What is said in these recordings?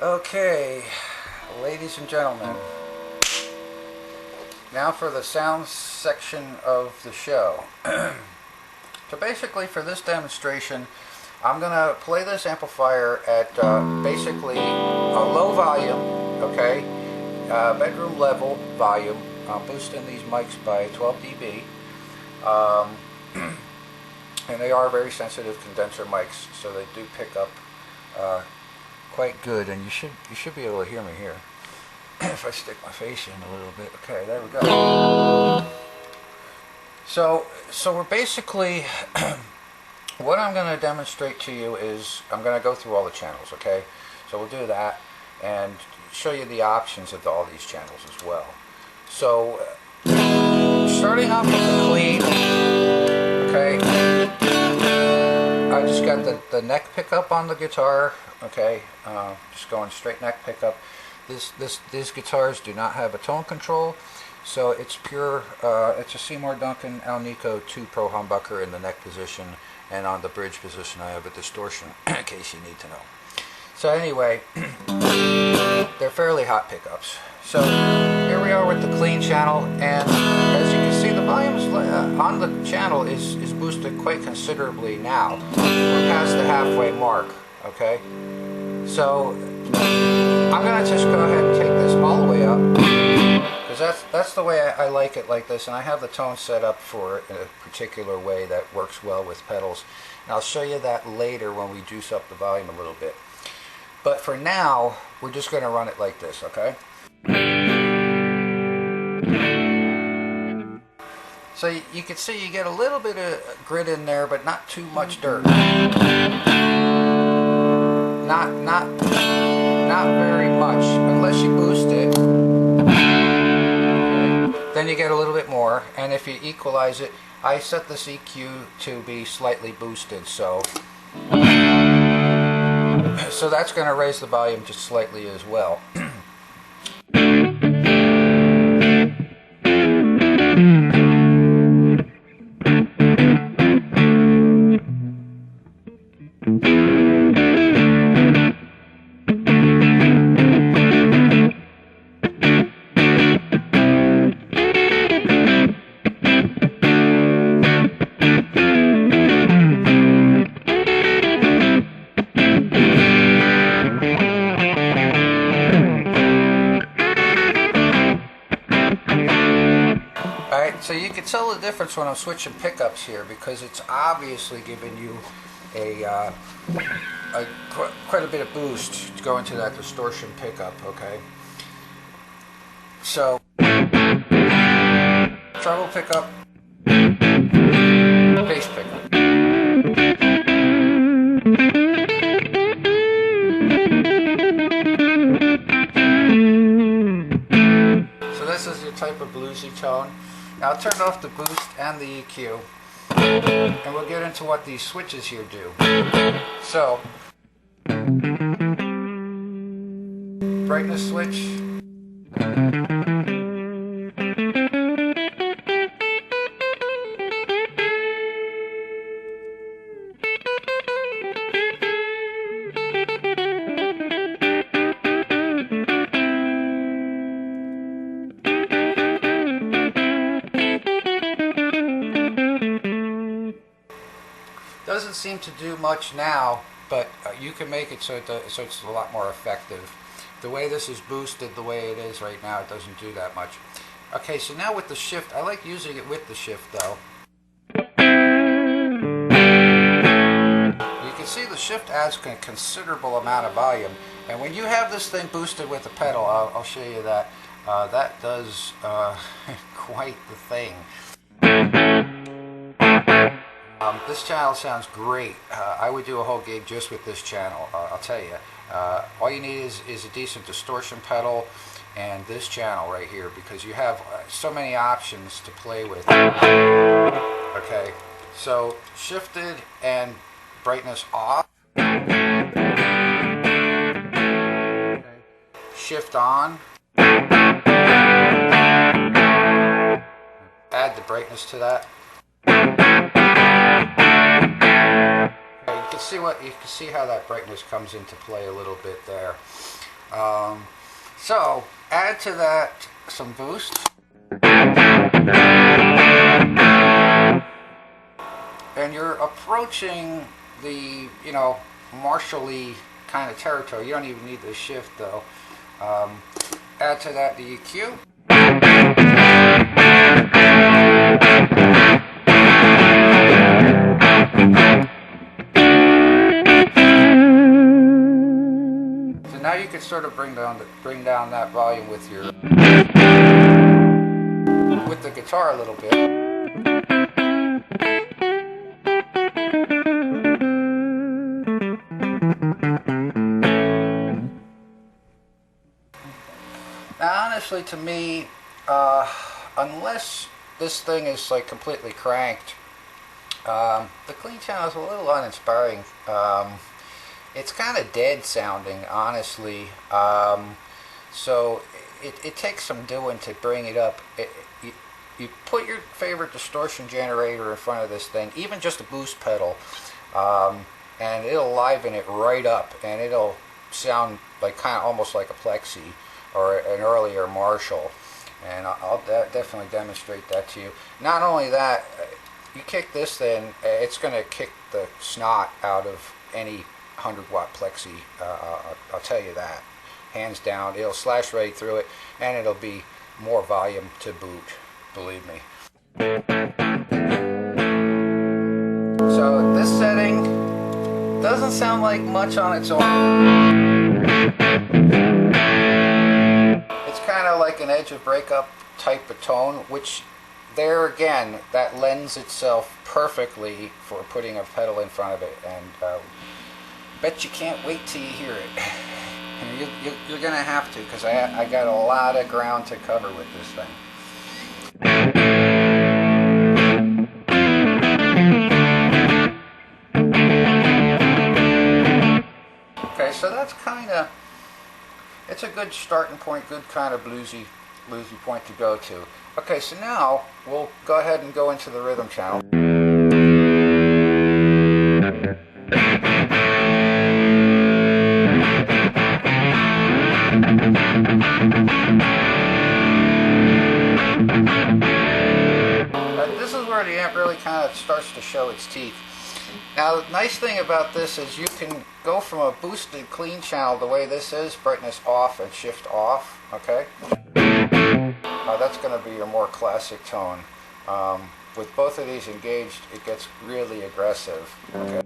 Okay, ladies and gentlemen, now for the sound section of the show. So basically for this demonstration, I'm going to play this amplifier at basically a low volume, okay, bedroom level volume. I'm boosting these mics by 12 dB, and they are very sensitive condenser mics, so they do pick up quite good, and you should be able to hear me here. If I stick my face in a little bit. Okay, there we go. So we're basically what I'm going to demonstrate to you is I'm going to go through all the channels, okay? So we'll do that and show you the options of all these channels as well. So starting off with the clean, okay, I just got the neck pickup on the guitar, okay, just going straight neck pickup. These guitars do not have a tone control, so it's pure, it's a Seymour Duncan Alnico 2 Pro humbucker in the neck position, and on the bridge position I have a distortion, in case you need to know. So anyway, they're fairly hot pickups. So here we are with the clean channel, and as you can see, the volume on the channel is boosted quite considerably now. We're past the halfway mark, okay? So I'm going to just go ahead and take this all the way up, because that's the way I like it, like this, and I have the tone set up for a particular way that works well with pedals, and I'll show you that later when we juice up the volume a little bit. But for now, we're just going to run it like this, okay? So you can see you get a little bit of grit in there, but not too much dirt. Not very much, unless you boost it. Then you get a little bit more, and if you equalize it, I set this EQ to be slightly boosted, so that's going to raise the volume just slightly as well. So you can tell the difference when I'm switching pickups here, because it's obviously giving you quite a bit of boost to go into that distortion pickup, okay? So treble pickup, bass pickup. So this is your type of bluesy tone. Now I'll turn off the boost and the EQ, and we'll get into what these switches here do. So, brightness switch. Doesn't seem to do much now, but you can make it so it's a lot more effective. The way this is boosted, the way it is right now, it doesn't do that much. Okay, so now with the shift, I like using it with the shift though. You can see the shift adds a considerable amount of volume, and when you have this thing boosted with the pedal, I'll show you that, that does quite the thing. This channel sounds great. I would do a whole gig just with this channel, I'll tell you. All you need is a decent distortion pedal and this channel right here, because you have so many options to play with. Okay, so shifted and brightness off. Shift on. Add the brightness to that. Okay, you can see how that brightness comes into play a little bit there. So add to that some boost. And you're approaching the, Marshall-y kind of territory. You don't even need the shift though. Add to that the EQ. So now you can sort of bring down that volume with the guitar a little bit. Now, honestly, to me, unless this thing is like completely cranked, the clean channel is a little uninspiring. It's kind of dead sounding, honestly. So it takes some doing to bring it up. You put your favorite distortion generator in front of this thing, even just a boost pedal, and it'll liven it right up, and it'll sound like kind of almost like a Plexi or an earlier Marshall, and I'll definitely demonstrate that to you. Not only that, you kick this thing, it's going to kick the snot out of any 100-watt Plexi, I'll tell you that, hands down. It'll slash right through it, and it'll be more volume to boot, believe me. So this setting doesn't sound like much on its own. It's kind of like an edge of breakup type of tone, which there again, that lends itself perfectly for putting a pedal in front of it, and bet you can't wait till you hear it. You're gonna have to, because I got a lot of ground to cover with this thing. Okay, so that's kind of, it's a good starting point, good kind of bluesy point to go to. Okay, so now we'll go ahead and go into the rhythm channel. This is where the amp really kind of starts to show its teeth. Now, the nice thing about this is you can go from a boosted clean channel the way this is, brightness off and shift off, okay? That's going to be your more classic tone. With both of these engaged, it gets really aggressive, okay?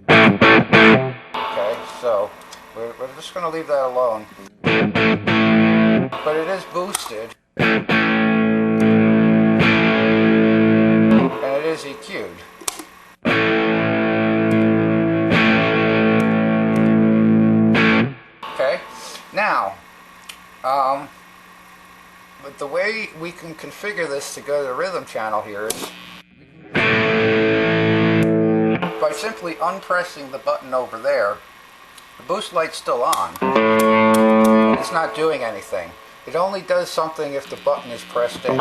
Okay, so we're just going to leave that alone. But it is boosted. And it is EQ'd. Okay, now, but the way we can configure this to go to the rhythm channel here is by simply unpressing the button over there. The boost light's still on. It's not doing anything. It only does something if the button is pressed in.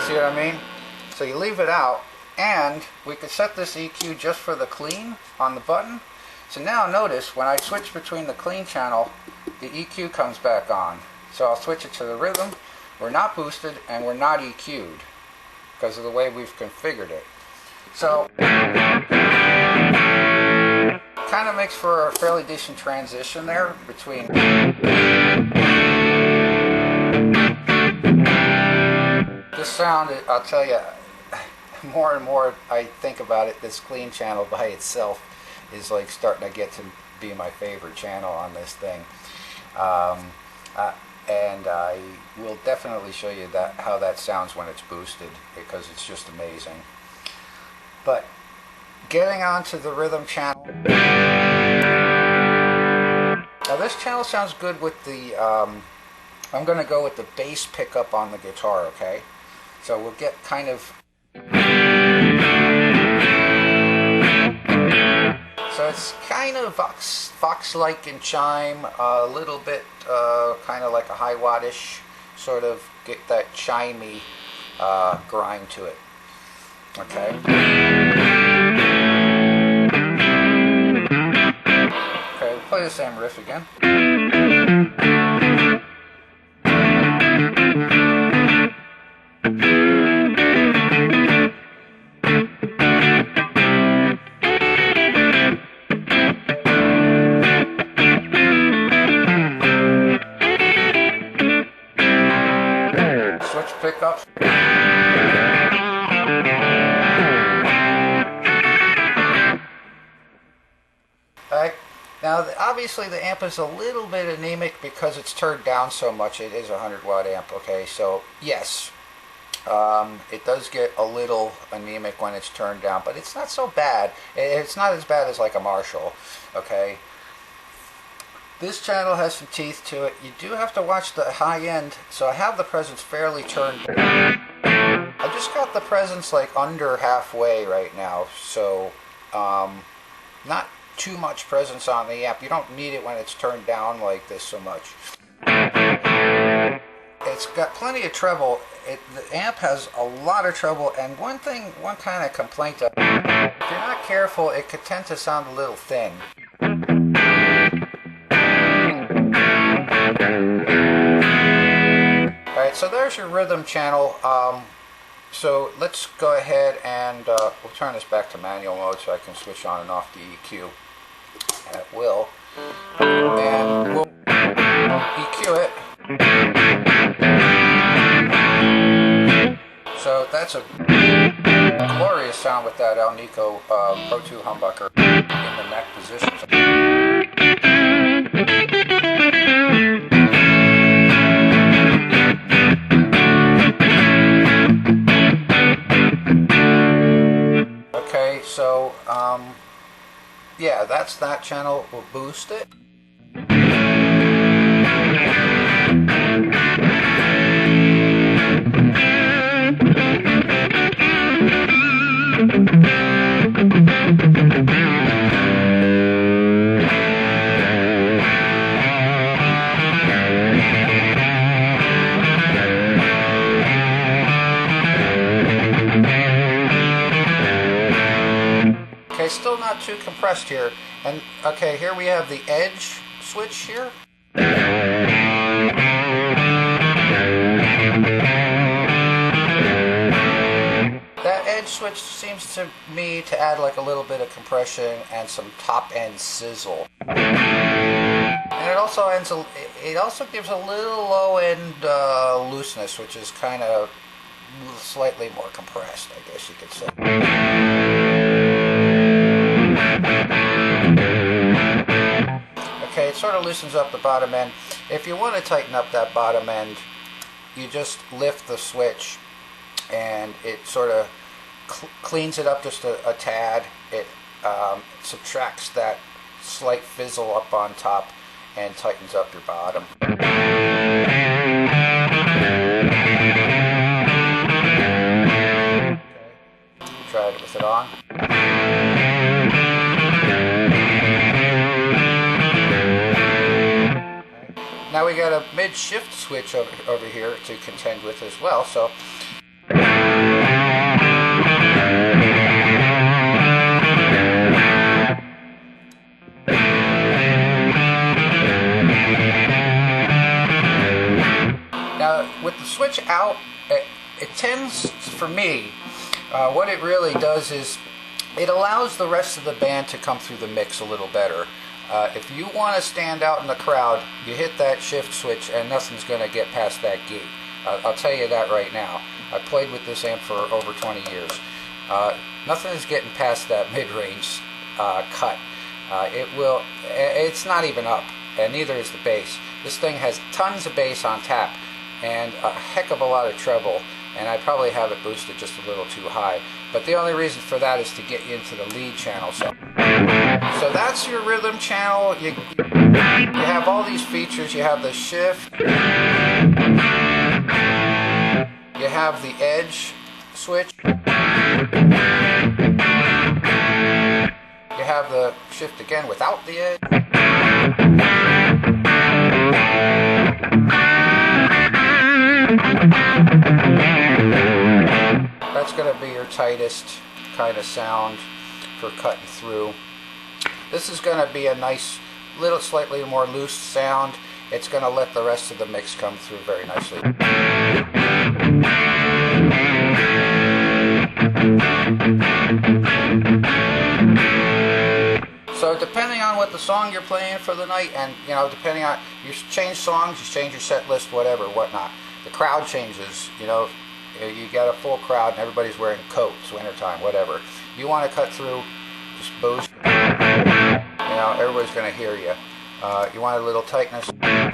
See what I mean? So you leave it out, and we could set this EQ just for the clean on the button. So now notice when I switch between the clean channel, the EQ comes back on. So I'll switch it to the rhythm. We're not boosted and we're not EQ'd because of the way we've configured it. So kind of makes for a fairly decent transition there between this sound. I'll tell you, more and more I think about it, this clean channel by itself is like starting to get to be my favorite channel on this thing. And I will definitely show you how that sounds when it's boosted, because it's just amazing. But getting onto the rhythm channel. Now this channel sounds good with the, I'm going to go with the bass pickup on the guitar, okay? So we'll get kind of, so it's kind of Vox-like in chime, a little bit kind of like a high wattish, sort of get that chimey grind to it, okay? Okay, play the same riff again. Switch pickups. Now, obviously the amp is a little bit anemic because it's turned down so much. It is a 100-watt amp, okay? So, yes, it does get a little anemic when it's turned down, but it's not so bad. It's not as bad as like a Marshall, okay? This channel has some teeth to it. You do have to watch the high end, so I have the presence fairly turned down. I just got the presence like under halfway right now, so not too much presence on the amp. You don't need it when it's turned down like this so much. It's got plenty of treble. The amp has a lot of treble, and one kind of complaint if you're not careful, it could tend to sound a little thin. Alright, so there's your rhythm channel. So let's go ahead and we'll turn this back to manual mode so I can switch on and off the EQ. And it will. And we'll EQ it. So that's a glorious sound with that Alnico Pro 2 humbucker in the neck position. Okay, so yeah, that's that channel. We'll boost it. Okay, still not too compressed here. And okay, here we have the edge switch here. That edge switch seems to me to add like a little bit of compression and some top end sizzle. And it also gives a little low end looseness, which is kind of slightly more compressed, I guess you could say. Okay, it sort of loosens up the bottom end. If you want to tighten up that bottom end, you just lift the switch and it sort of cleans it up just a tad. It subtracts that slight fizzle up on top and tightens up your bottom. Okay. Try it with it on. Now we got a mid-shift switch over here to contend with as well. So now with the switch out, it tends, for me, what it really does is it allows the rest of the band to come through the mix a little better. If you want to stand out in the crowd, you hit that shift switch and nothing's going to get past that gate. I'll tell you that right now. I played with this amp for over 20 years. Nothing is getting past that mid-range cut. It's not even up, and neither is the bass. This thing has tons of bass on tap and a heck of a lot of treble, and I probably have it boosted just a little too high. But the only reason for that is to get you into the lead channel. So that's your rhythm channel. You have all these features. You have the shift. You have the edge switch. You have the shift again without the edge. That's going to be your tightest kind of sound for cutting through. This is going to be a nice little slightly more loose sound, it's going to let the rest of the mix come through very nicely. So depending on what the song you're playing for the night, and you know, depending on, you change songs, you change your set list, whatever, whatnot. The crowd changes, you know, you got a full crowd and everybody's wearing coats, wintertime, whatever. You want to cut through, just boost. You know, everybody's going to hear you. You want a little tightness. Add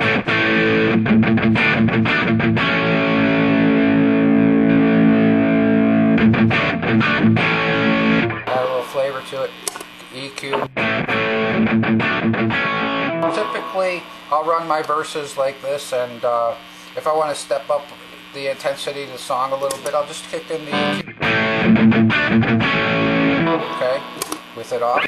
a little flavor to it. EQ. Typically, I'll run my verses like this, and if I want to step up the intensity of the song a little bit, I'll just kick in the EQ. Okay, with it off.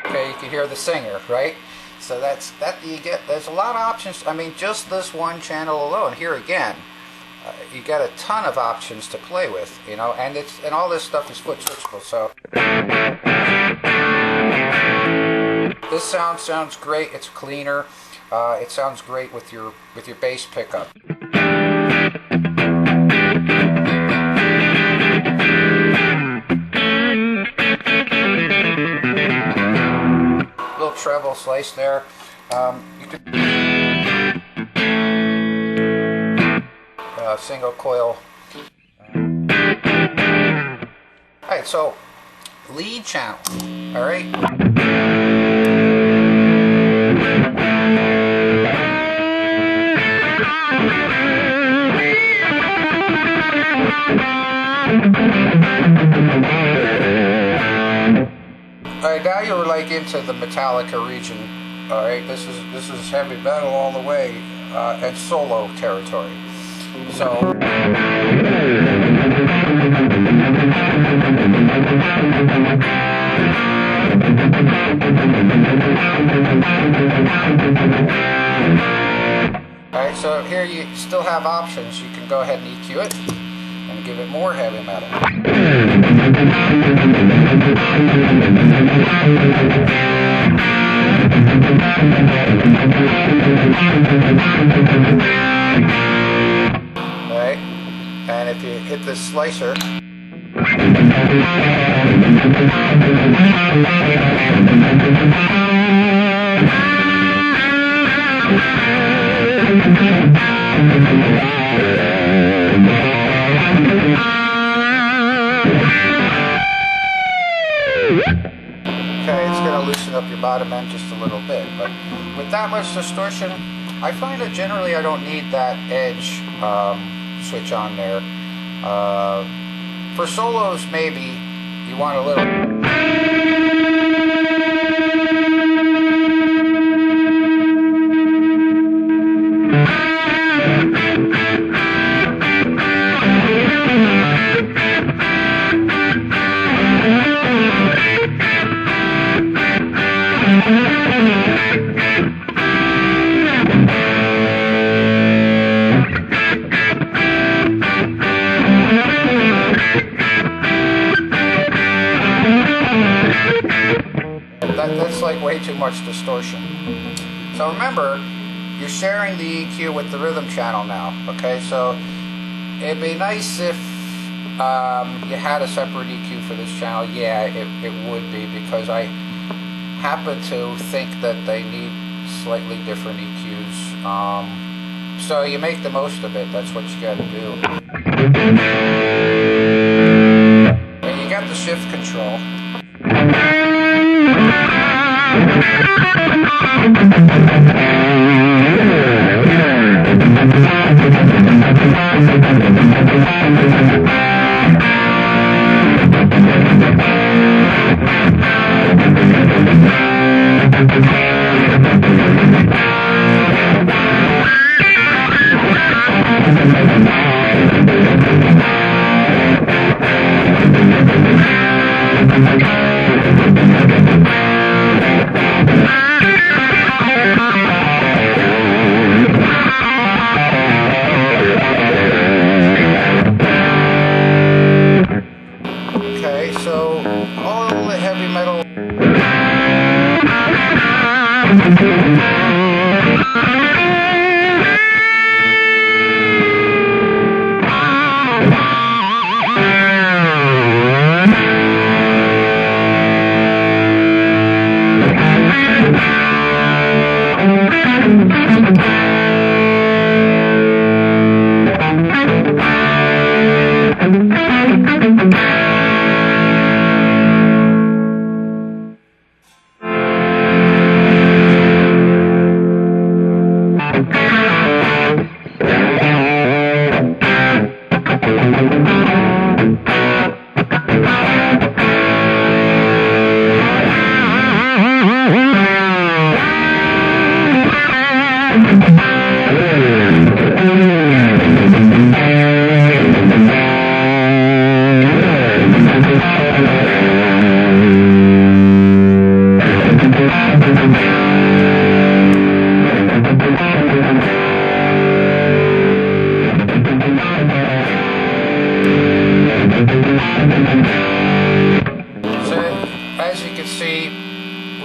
Okay, you can hear the singer, right? So that's you get. There's a lot of options. I mean, just this one channel alone. Here again, you got a ton of options to play with, you know, and all this stuff is foot switchable. So this sounds great. It's cleaner. It sounds great with your bass pickup. Little treble slice there. You could single coil. Alright, so lead channel. Alright. Alright, now you're like into the Metallica region. Alright, this is heavy metal all the way, and solo territory. So alright, so here you still have options. You can go ahead and EQ it and give it more heavy metal. Alright, and if you hit this slicer, okay, it's going to loosen up your bottom end just a little bit, but with that much distortion, I find that generally I don't need that edge switch on there. For solos, maybe you want a little. That's like way too much distortion. So remember, you're sharing the EQ with the rhythm channel now, okay? So it'd be nice if you had a separate EQ for this channel. Yeah, it would be, because I happen to think that they need slightly different EQs. So you make the most of it. That's what you got to do. And you got the shift control.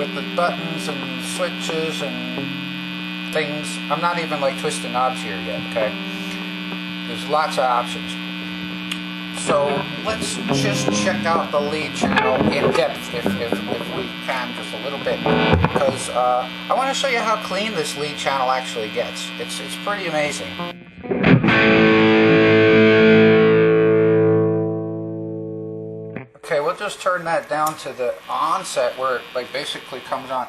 with the buttons and switches and things. I'm not even like twisting knobs here yet, okay? There's lots of options. So let's just check out the lead channel in depth if we can, just a little bit, because I want to show you how clean this lead channel actually gets. It's pretty amazing. Okay, we'll just turn that down to the onset where it like basically comes on.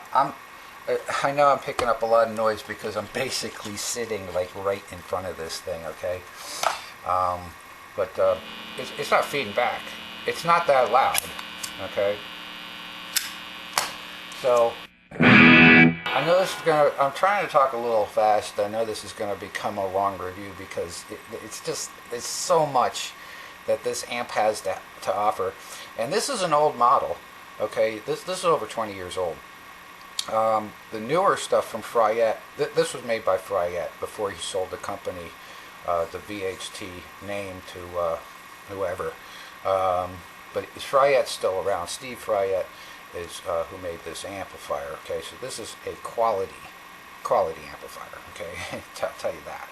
I know I'm picking up a lot of noise because I'm basically sitting like right in front of this thing, okay? But it's not feeding back. It's not that loud, okay? So I know this is I'm trying to talk a little fast. I know this is gonna become a long review because it's so much that this amp has to offer. And this is an old model, okay? This is over 20 years old. The newer stuff from Fryette, this was made by Fryette before he sold the company, the VHT name to whoever. But Fryette's still around. Steve Fryette is who made this amplifier. Okay, so this is a quality amplifier. Okay, tell you that.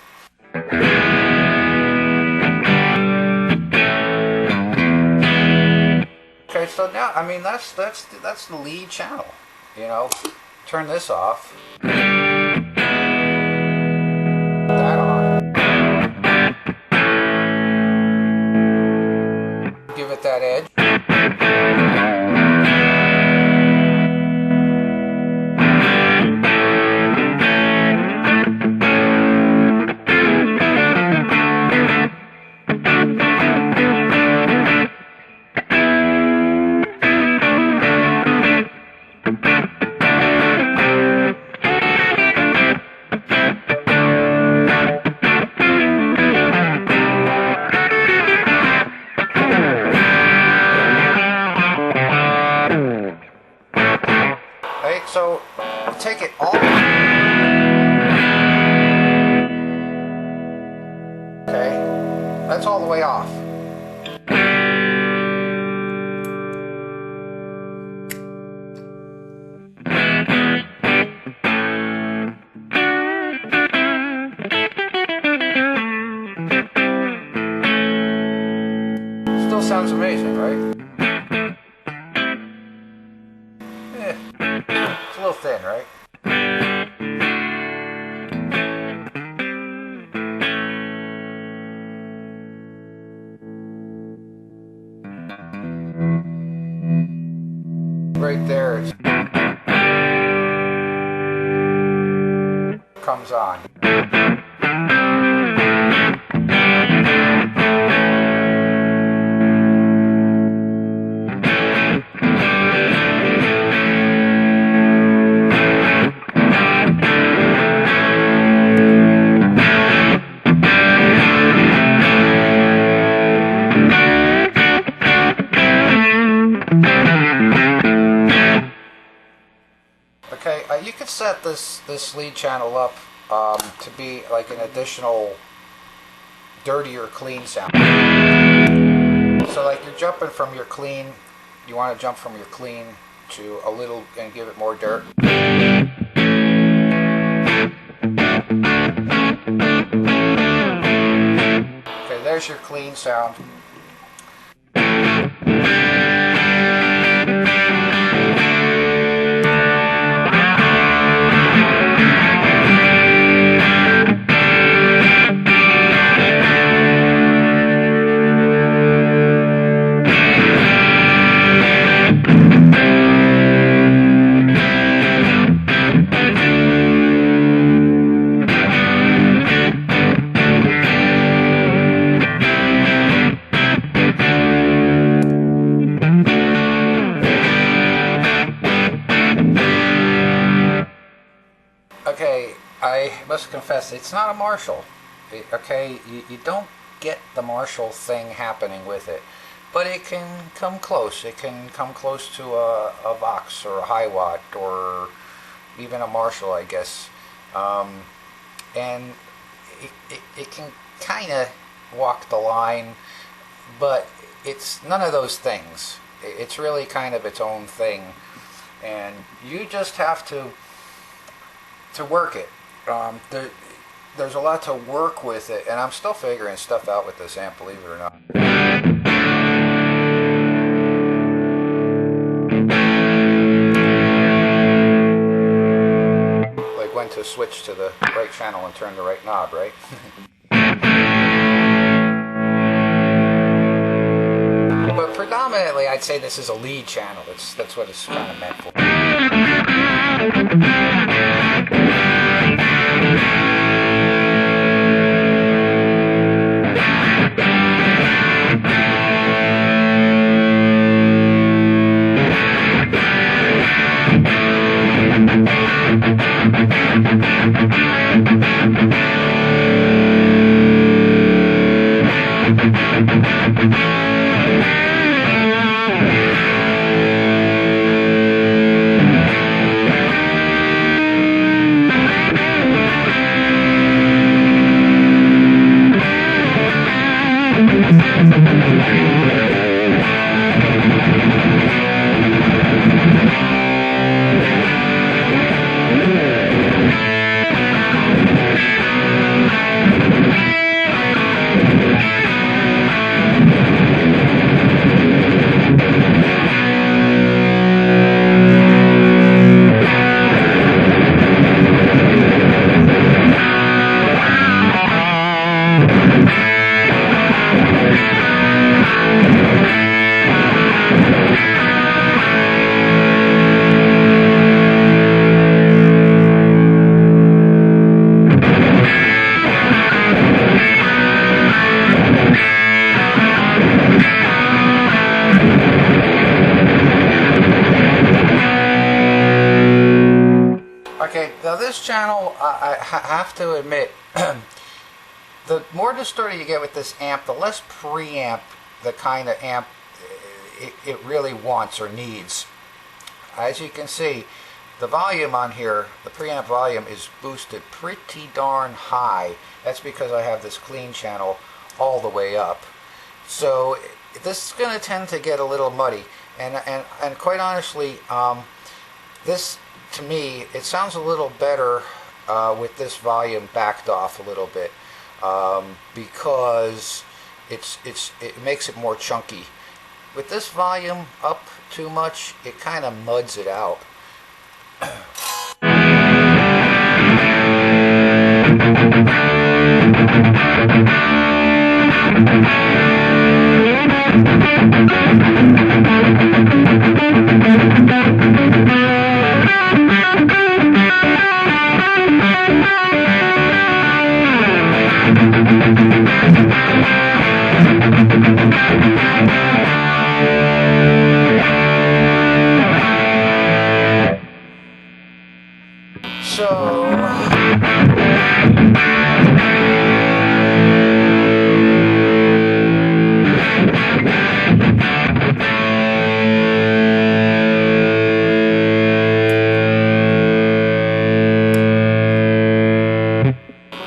Okay, so now I mean that's the lead channel. You know, turn this off. That on. Give it that edge. So take it all. Okay, that's all the way off. Still sounds amazing, right? It's a little thin, right? Right there, it comes on. Okay, you could set this lead channel up to be like an additional dirtier clean sound. So like you're jumping from your clean, you want to jump from your clean to a little and give it more dirt. Okay, there's your clean sound. Okay, I must confess, it's not a Marshall. Okay, you don't get the Marshall thing happening with it, but it can come close. It can come close to a Vox or a Hi-Watt or even a Marshall, I guess. And it can kind of walk the line, but it's none of those things. It's really kind of its own thing. and you just have to work it. There's a lot to work with it, and I'm still figuring stuff out with this amp, believe it or not. Like when to switch to the right channel and turn the right knob, right? But predominantly, I'd say this is a lead channel. That's what it's kind of meant for. Okay, now this channel, I have to admit, the more distorted you get with this amp, the less preamp the kind of amp it really wants or needs. As you can see, the volume on here, the preamp volume, is boosted pretty darn high. That's because I have this clean channel all the way up. So this is going to tend to get a little muddy, and quite honestly, this, to me, it sounds a little better with this volume backed off a little bit, because it makes it more chunky. With this volume up too much, it kind of muds it out.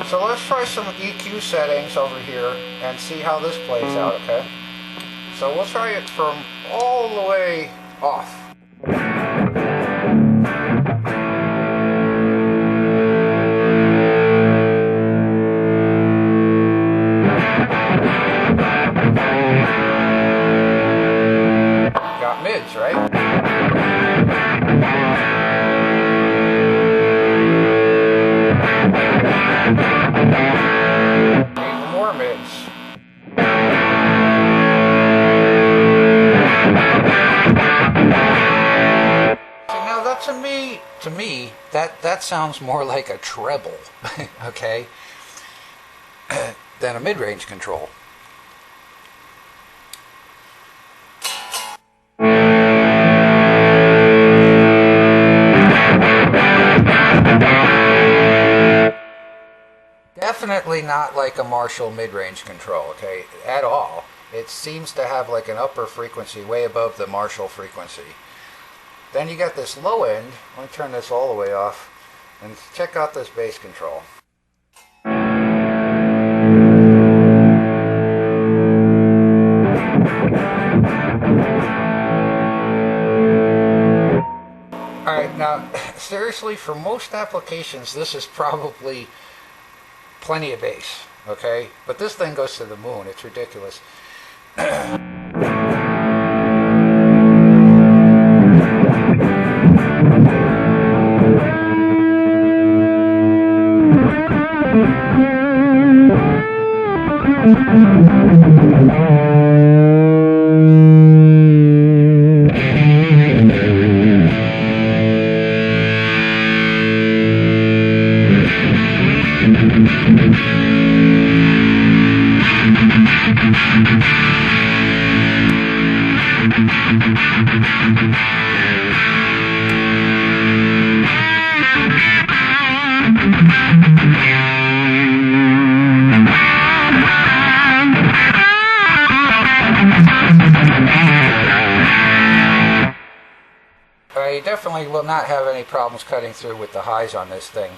So let's try some EQ settings over here and see how this plays out, okay? So we'll try it from all the way off. Got mids, right? Need more mids. So now that to me, that sounds more like a treble, okay, than a mid-range control. Definitely not like a Marshall mid-range control, okay, at all. It seems to have like an upper frequency way above the Marshall frequency. Then you got this low end. Let me turn this all the way off and check out this bass control. seriously, for most applications, this is probably plenty of bass, okay? But this thing goes to the moon. It's ridiculous. You definitely will not have any problems cutting through with the highs on this thing.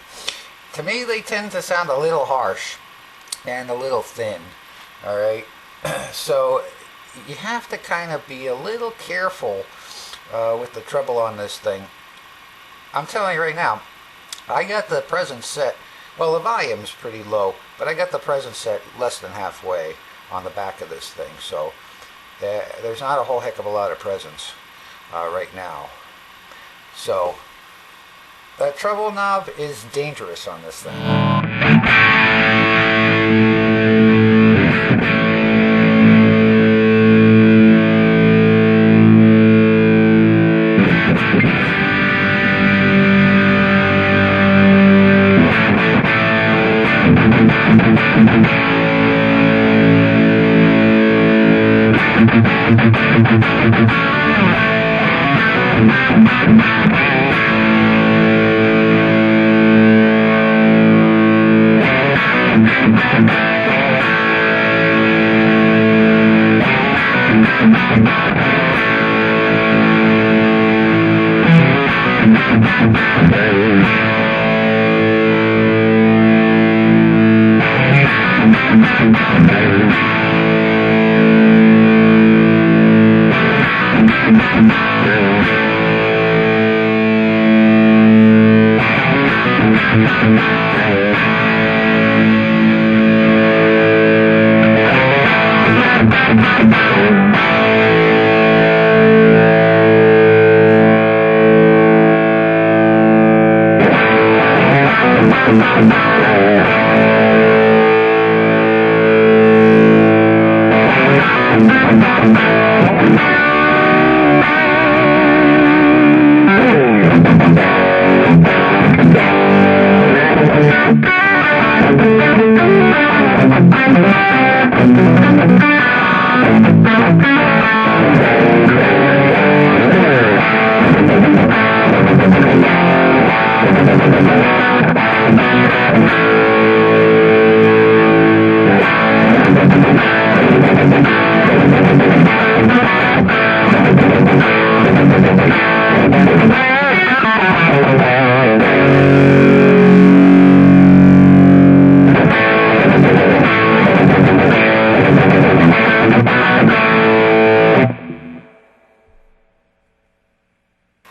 To me, they tend to sound a little harsh and a little thin. Alright, so you have to kind of be a little careful with the treble on this thing. I'm telling you right now, I got the presence set, well, the volume's pretty low, but I got the presence set less than halfway on the back of this thing, so there's not a whole heck of a lot of presence right now. So that treble knob is dangerous on this thing.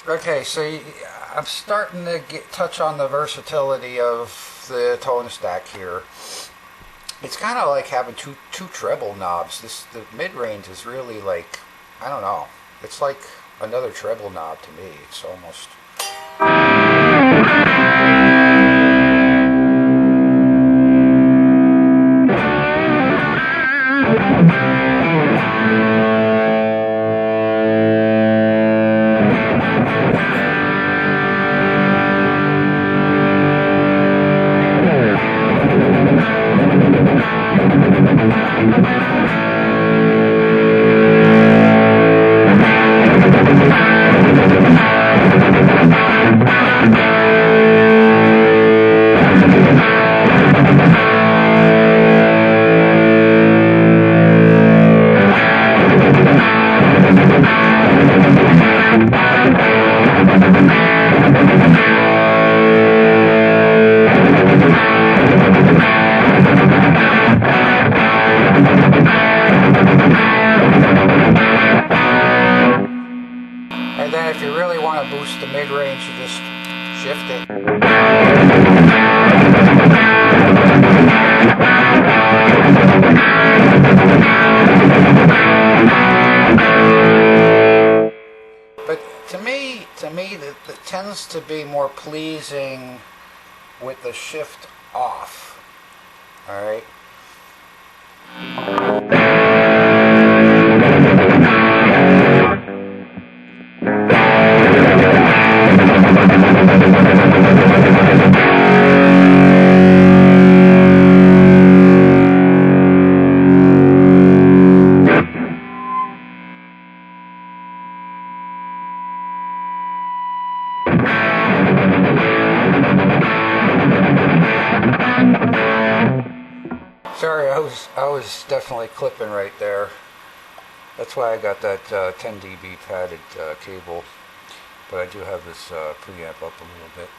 Okay, so I'm starting to touch on the versatility of the tone stack here. It's kind of like having two treble knobs. The mid-range is really like, I don't know, it's like another treble knob to me. It's almost... shift it. But to me, that tends to be more pleasing with the shift off. All right. Sorry, I was definitely clipping right there. That's why I got that 10 dB padded cable, but I do have this preamp up a little bit.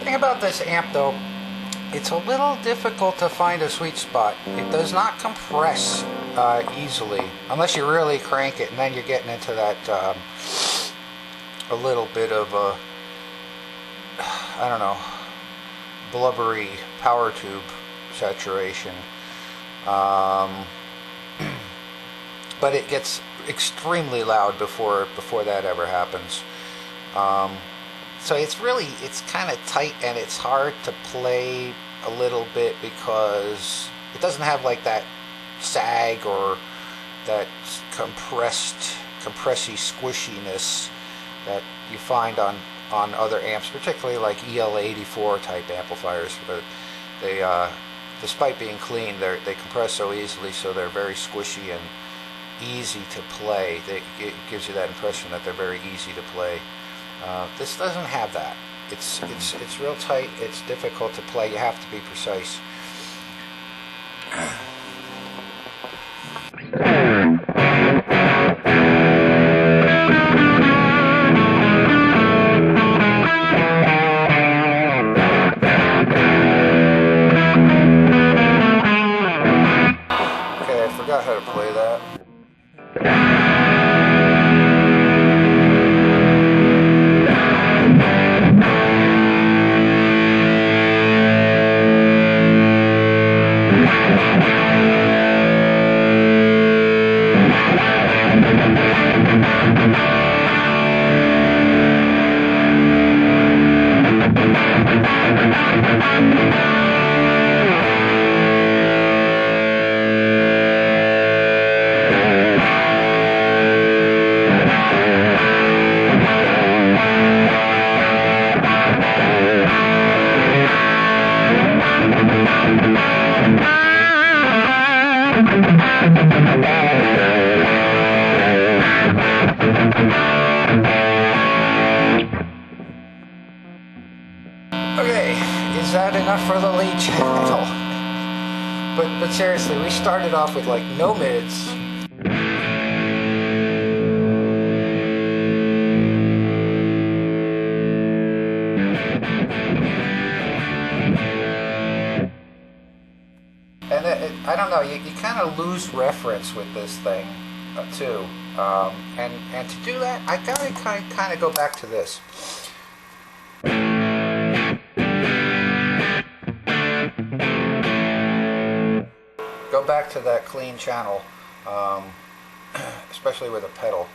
About this amp though, it's a little difficult to find a sweet spot. It does not compress easily unless you really crank it, and then you're getting into that a little bit of a, I don't know, blubbery power tube saturation. But it gets extremely loud before that ever happens. So it's kind of tight, and it's hard to play a little bit because it doesn't have like that sag or that compressy squishiness that you find on other amps, particularly like EL84 type amplifiers. But they, despite being clean, they compress so easily, so they're very squishy easy to play. It gives you that impression that they're very easy to play. This doesn't have that. It's real tight. It's difficult to play. You have to be precise. Okay, I forgot how to play that. Okay, is that enough for the lead channel? But seriously, we started off with like no mids. And I don't know, you kind of lose reference with this thing too. And to do that, I gotta kind of go back to this. Go back to that clean channel, especially with a pedal.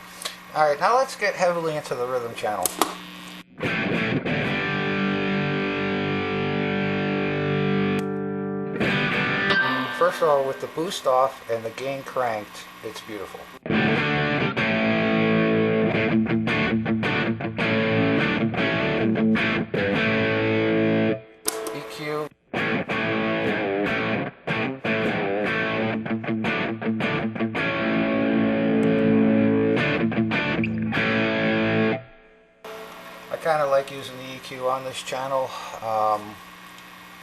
Alright, now let's get heavily into the rhythm channel. First of all, with the boost off and the gain cranked, it's beautiful. EQ. I kind of like using the EQ on this channel,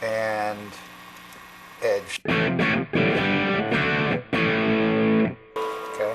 and edge. Okay.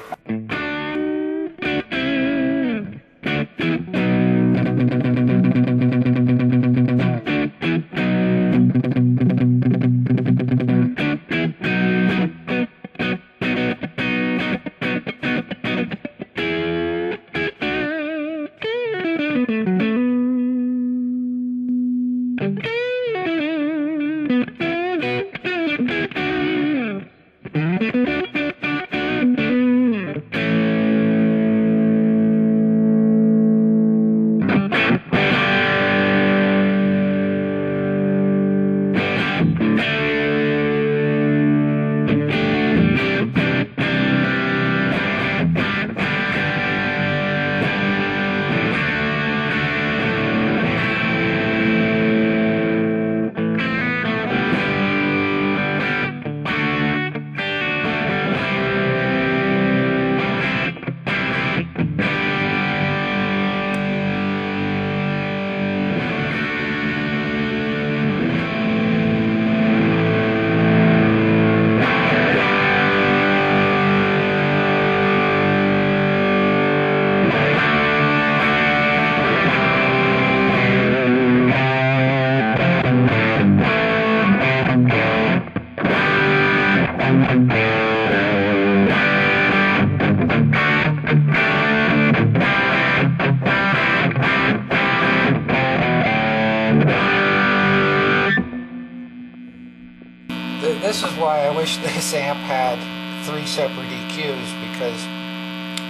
This is why I wish this amp had 3 separate EQs, because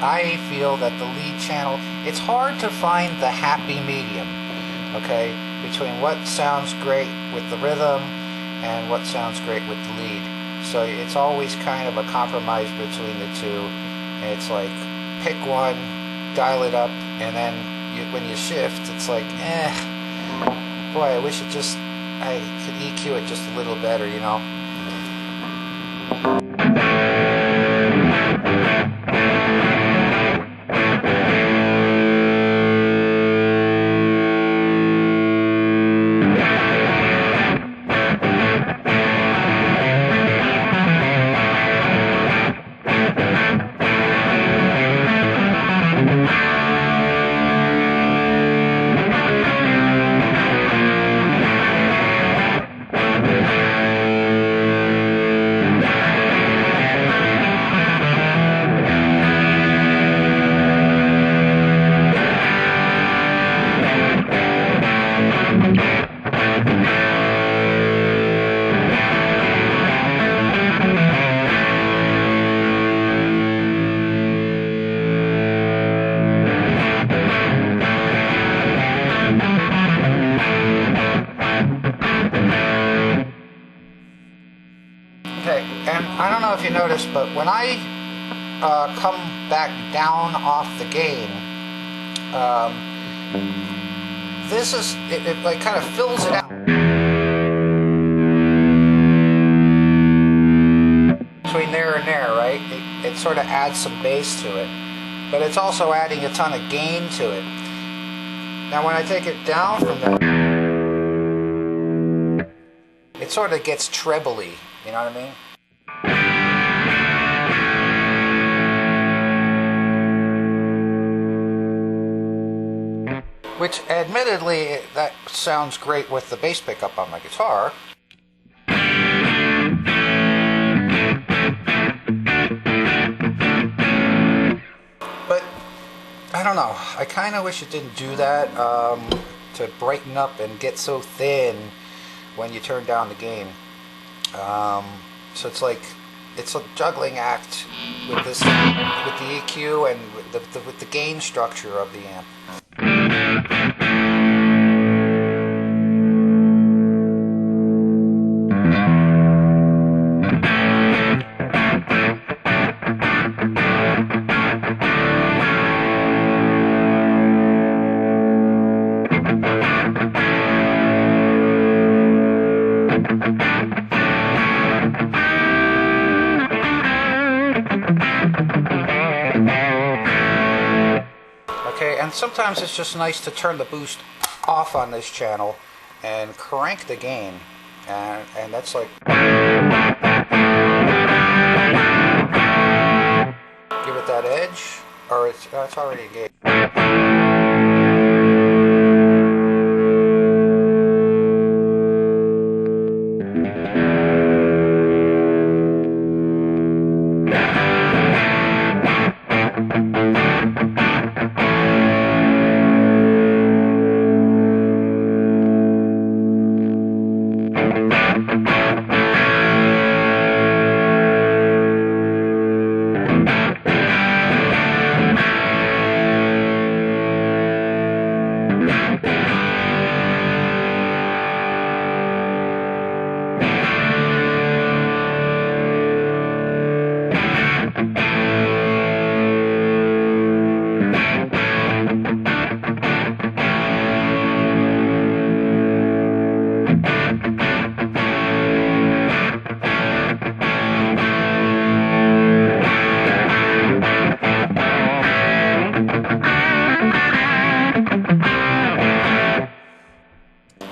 I feel that the lead channel, it's hard to find the happy medium, okay, between what sounds great with the rhythm and what sounds great with the lead. So it's always kind of a compromise between the two, and it's like pick one, dial it up, and then when you shift, it's like, boy, I wish I could EQ it just a little better, you know. notice, but when I come back down off the gain, this is, it like kind of fills it out. Between there and there, right? It sort of adds some bass to it, but it's also adding a ton of gain to it. Now when I take it down from there, it sort of gets trebly, you know what I mean? Which, admittedly, that sounds great with the bass pickup on my guitar. But, I don't know, I kind of wish it didn't do that, to brighten up and get so thin when you turn down the gain. So it's like, it's a juggling act with this, with the EQ and with the gain structure of the amp. Okay, and sometimes it's just nice to turn the boost off on this channel and crank the gain, and that's like, give it that edge, or it's already engaged.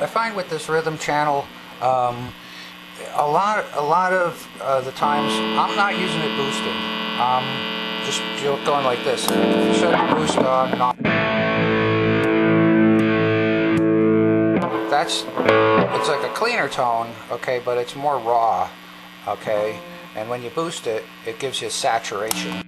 I find with this rhythm channel, a lot of the times I'm not using it boosted. Just going like this. Shut the boost on and off. It's like a cleaner tone, okay, but it's more raw, okay. And when you boost it, it gives you saturation.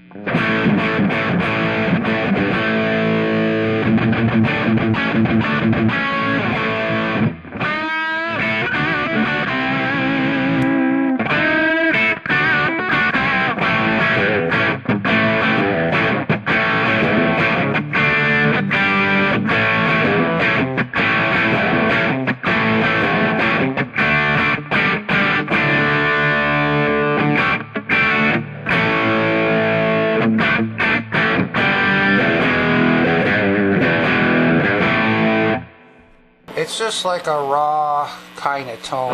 It's just like a raw kind of tone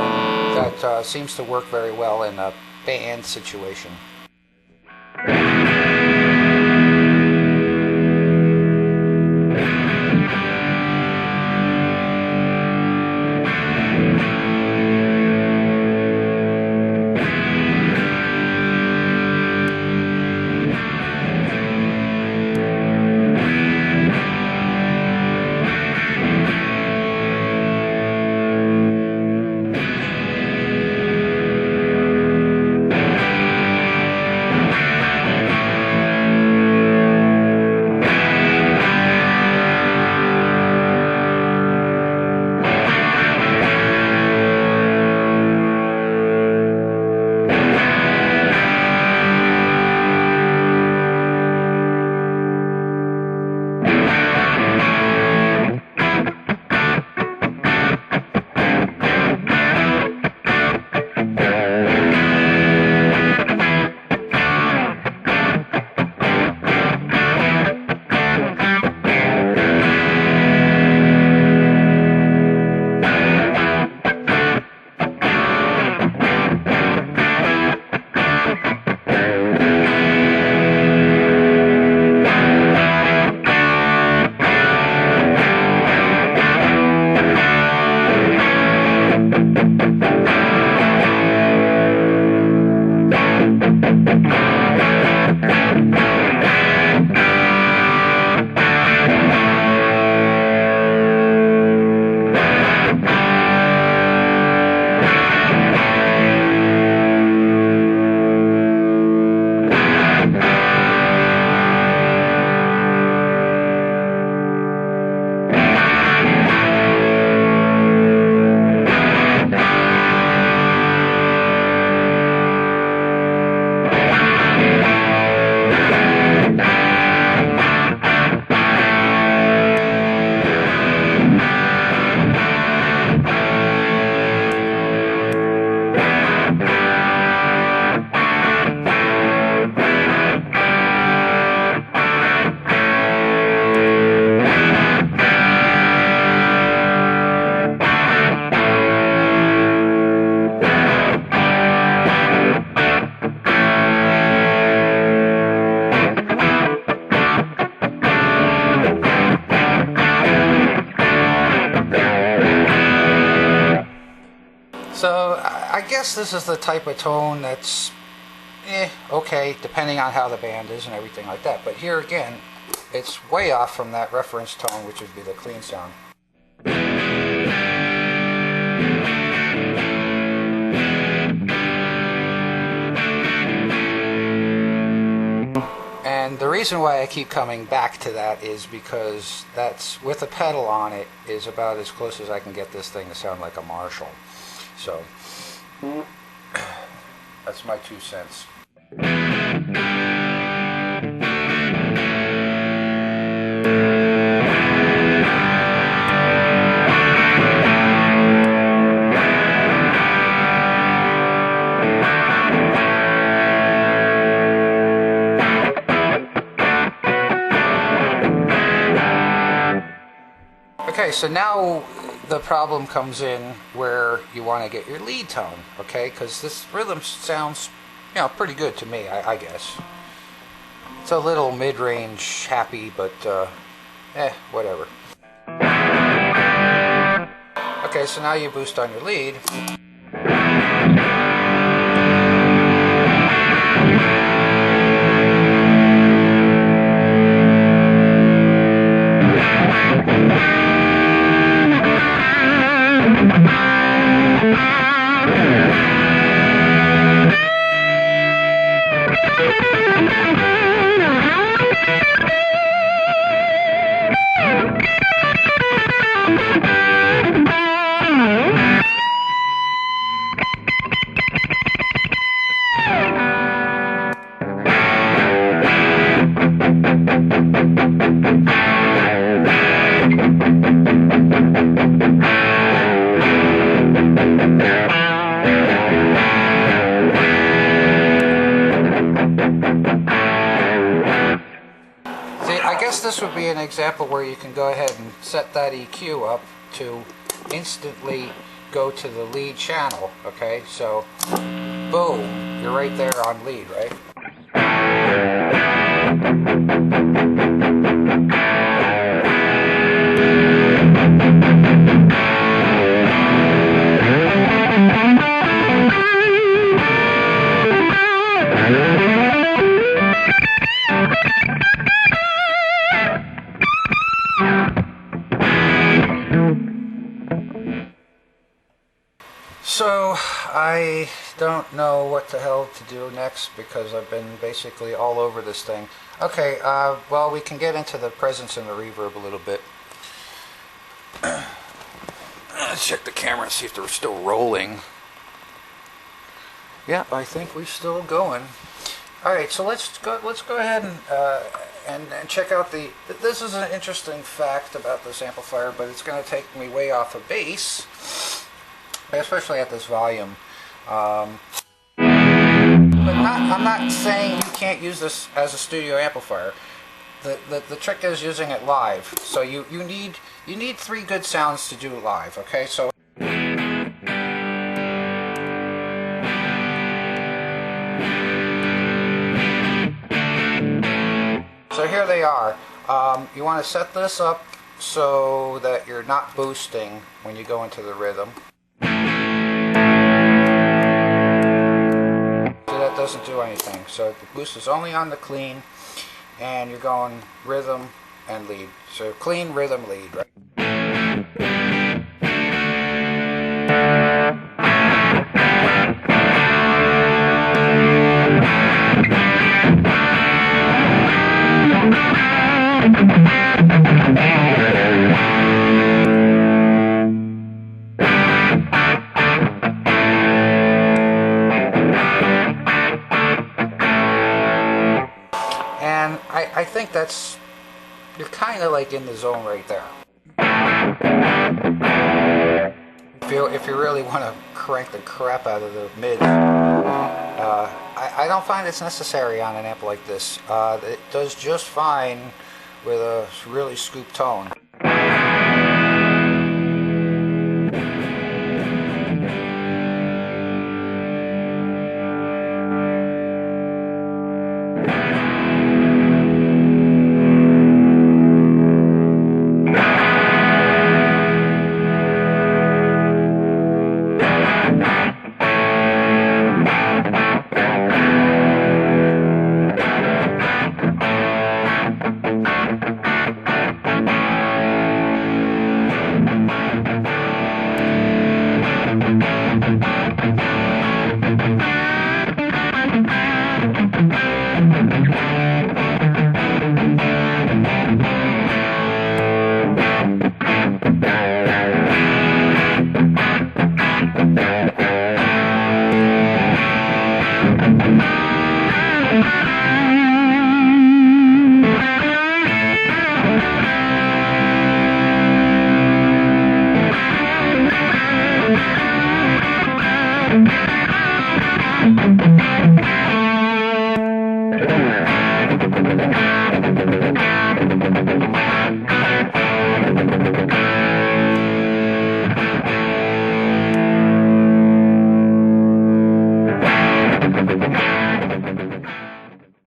that seems to work very well in a band situation. So I guess this is the type of tone that's okay, depending on how the band is and everything like that. But here again, it's way off from that reference tone, which would be the clean sound. And the reason why I keep coming back to that is because that's, with a pedal on it, is about as close as I can get this thing to sound like a Marshall. So that's my 2 cents. Okay, so now the problem comes in where you want to get your lead tone, okay? Because this rhythm sounds, pretty good to me, I guess. It's a little mid-range happy, but whatever. Okay, so now you boost on your lead. This would be an example where you can go ahead and set that EQ up to instantly go to the lead channel, okay? So, boom, you're right there on lead, right? So I don't know what the hell to do next because I've been basically all over this thing. Okay, well, we can get into the presence and the reverb a little bit. Let's check the camera and see if they're still rolling. Yeah, I think we're still going. All right, so let's go ahead and check out the. This is an interesting fact about this amplifier, but it's going to take me way off of bass. Especially at this volume. But I'm not saying you can't use this as a studio amplifier. The trick is using it live. So you need 3 good sounds to do it live, okay? So here they are. You want to set this up so that you're not boosting when you go into the rhythm. Doesn't do anything. So the boost is only on the clean, and you're going rhythm and lead. So clean, rhythm, lead, right? I think that's, you're kind of like in the zone right there. If you really want to crank the crap out of the mids, I don't find it's necessary on an amp like this. It does just fine with a really scooped tone.